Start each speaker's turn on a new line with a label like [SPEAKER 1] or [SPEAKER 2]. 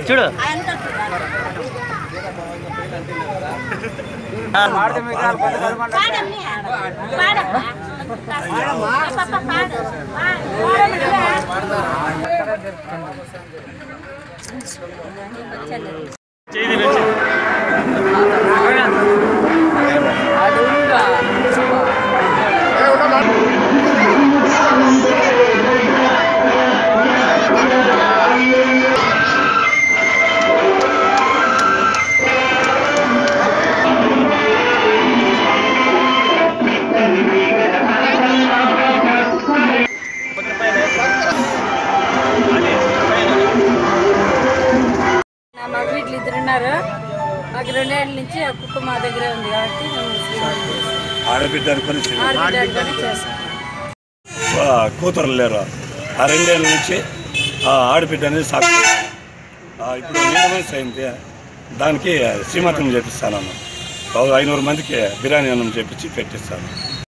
[SPEAKER 1] చూడు
[SPEAKER 2] మాకు 2 ఏళ్ళ నుంచి కుక్క మా దగ్గరే ఉంది కాబట్టి
[SPEAKER 3] కూతురు లేరు. ఆ 2 ఏళ్ళ నుంచి ఆడబిడ్డ అనేది సాగు. ఇప్పుడు 7 వయసు అయింది. దానికి శ్రీమంతం చేపిస్తాను. 500 మందికి బిర్యానీ అన్నం చేపించి పెట్టిస్తాను.